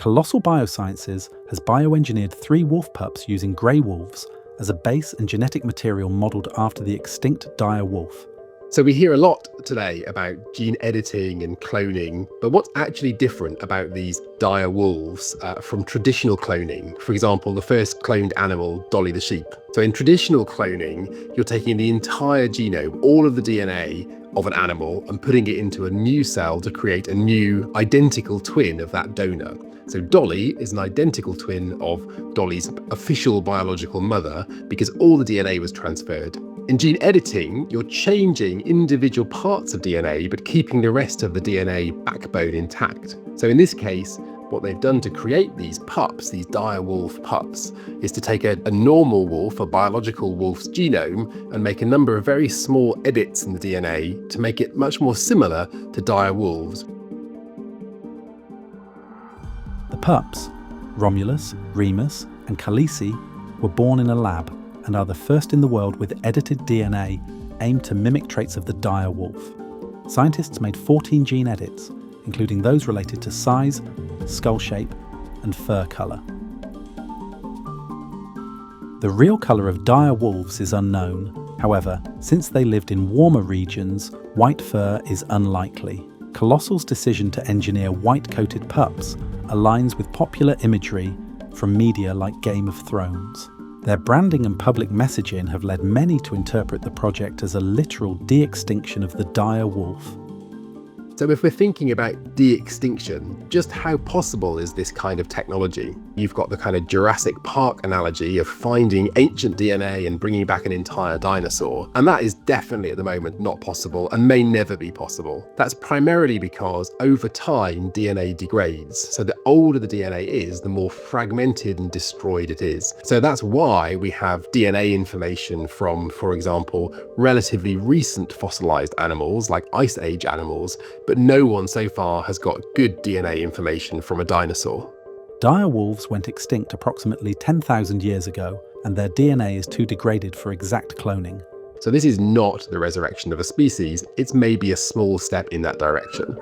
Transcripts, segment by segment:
Colossal Biosciences has bioengineered 3 wolf pups using grey wolves as a base and genetic material modelled after the extinct dire wolf. So we hear a lot today about gene editing and cloning, but what's actually different about these dire wolves from traditional cloning? For example, the first cloned animal, Dolly the sheep. So in traditional cloning, you're taking the entire genome, all of the DNA of an animal, and putting it into a new cell to create a new identical twin of that donor. So Dolly is an identical twin of Dolly's official biological mother because all the DNA was transferred. In gene editing, you're changing individual parts of DNA, but keeping the rest of the DNA backbone intact. So in this case, what they've done to create these pups, these dire wolf pups, is to take a normal wolf, a biological wolf's genome, and make a number of very small edits in the DNA to make it much more similar to dire wolves. The pups, Romulus, Remus, and Khaleesi, were born in a lab and are the first in the world with edited DNA aimed to mimic traits of the dire wolf. Scientists made 14 gene edits, including those related to size, skull shape, and fur colour. The real colour of dire wolves is unknown. However, since they lived in warmer regions, white fur is unlikely. Colossal's decision to engineer white-coated pups aligns with popular imagery from media like Game of Thrones. Their branding and public messaging have led many to interpret the project as a literal de-extinction of the dire wolf. So if we're thinking about de-extinction, just how possible is this kind of technology? You've got the kind of Jurassic Park analogy of finding ancient DNA and bringing back an entire dinosaur. And that is definitely at the moment not possible and may never be possible. That's primarily because over time, DNA degrades. So the older the DNA is, the more fragmented and destroyed it is. So that's why we have DNA information from, for example, relatively recent fossilized animals like Ice Age animals, but no one so far has got good DNA information from a dinosaur. Dire wolves went extinct approximately 10,000 years ago, and their DNA is too degraded for exact cloning. So this is not the resurrection of a species, it's maybe a small step in that direction.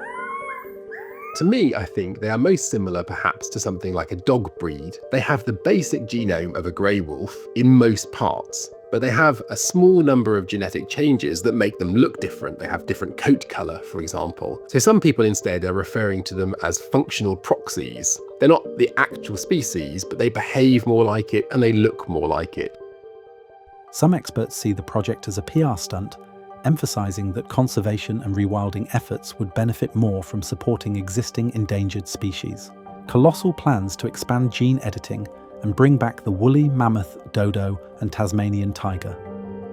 To me, I think they are most similar perhaps to something like a dog breed. They have the basic genome of a grey wolf in most parts, but they have a small number of genetic changes that make them look different. They have different coat colour, for example. So some people instead are referring to them as functional proxies. They're not the actual species, but they behave more like it and they look more like it. Some experts see the project as a PR stunt, emphasising that conservation and rewilding efforts would benefit more from supporting existing endangered species. Colossal plans to expand gene editing and bring back the woolly mammoth, dodo, and Tasmanian tiger.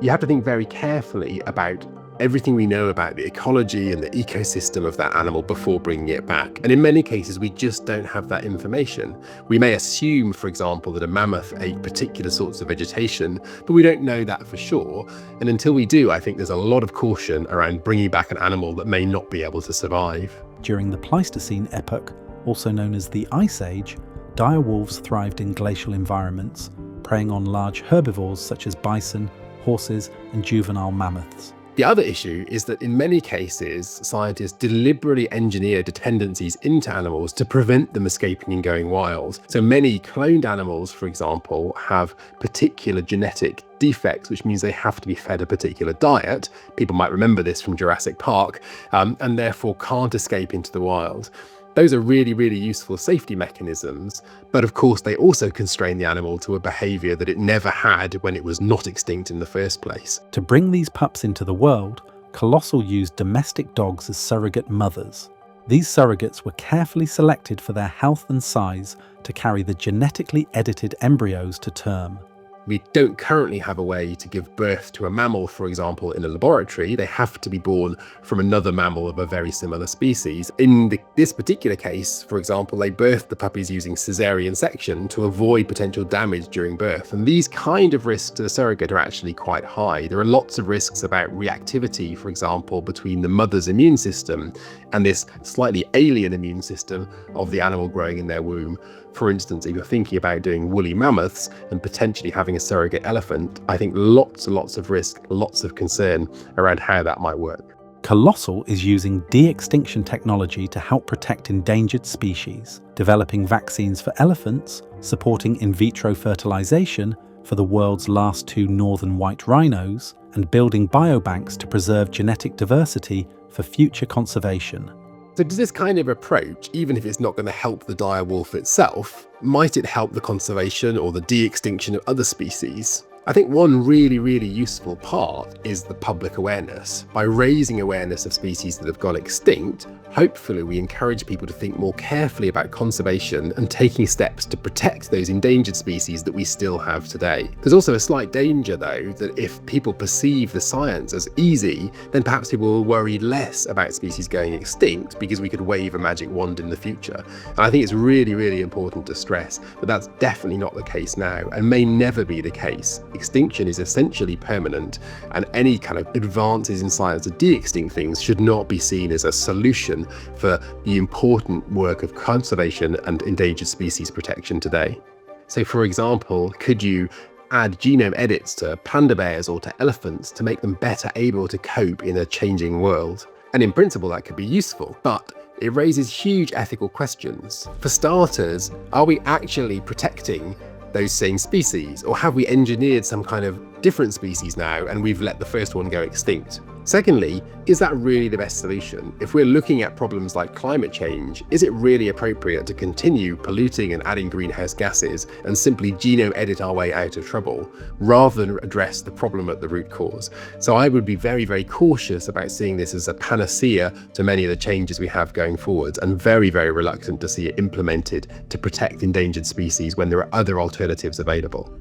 You have to think very carefully about everything we know about the ecology and the ecosystem of that animal before bringing it back. And in many cases, we just don't have that information. We may assume, for example, that a mammoth ate particular sorts of vegetation, but we don't know that for sure. And until we do, I think there's a lot of caution around bringing back an animal that may not be able to survive. During the Pleistocene epoch, also known as the Ice Age, dire wolves thrived in glacial environments, preying on large herbivores such as bison, horses, and juvenile mammoths. The other issue is that in many cases, scientists deliberately engineered tendencies into animals to prevent them escaping and going wild. So many cloned animals, for example, have particular genetic defects, which means they have to be fed a particular diet. People might remember this from Jurassic Park, and therefore can't escape into the wild. Those are really, really useful safety mechanisms, but of course they also constrain the animal to a behaviour that it never had when it was not extinct in the first place. To bring these pups into the world, Colossal used domestic dogs as surrogate mothers. These surrogates were carefully selected for their health and size to carry the genetically edited embryos to term. We don't currently have a way to give birth to a mammal, for example, in a laboratory. They have to be born from another mammal of a very similar species. In this particular case, for example, they birthed the puppies using caesarean section to avoid potential damage during birth. And these kind of risks to the surrogate are actually quite high. There are lots of risks about reactivity, for example, between the mother's immune system and this slightly alien immune system of the animal growing in their womb. For instance, if you're thinking about doing woolly mammoths and potentially having a surrogate elephant, I think lots and lots of risk, lots of concern around how that might work. Colossal is using de-extinction technology to help protect endangered species, developing vaccines for elephants, supporting in vitro fertilization for the world's last 2 northern white rhinos, and building biobanks to preserve genetic diversity for future conservation. So does this kind of approach, even if it's not going to help the dire wolf itself, might it help the conservation or the de-extinction of other species? I think one really, really useful part is the public awareness. By raising awareness of species that have gone extinct, hopefully we encourage people to think more carefully about conservation and taking steps to protect those endangered species that we still have today. There's also a slight danger though that if people perceive the science as easy, then perhaps people will worry less about species going extinct because we could wave a magic wand in the future. And I think it's really, really important to stress that that's definitely not the case now and may never be the case. Extinction is essentially permanent, and any kind of advances in science to de-extinct things should not be seen as a solution for the important work of conservation and endangered species protection today. So for example, could you add genome edits to panda bears or to elephants to make them better able to cope in a changing world? And in principle that could be useful, but it raises huge ethical questions. For starters, are we actually protecting those same species, or have we engineered some kind of different species now and we've let the first one go extinct? Secondly, is that really the best solution? If we're looking at problems like climate change, is it really appropriate to continue polluting and adding greenhouse gases and simply genome edit our way out of trouble, rather than address the problem at the root cause? So I would be very, very cautious about seeing this as a panacea to many of the changes we have going forwards, and very, very reluctant to see it implemented to protect endangered species when there are other alternatives available.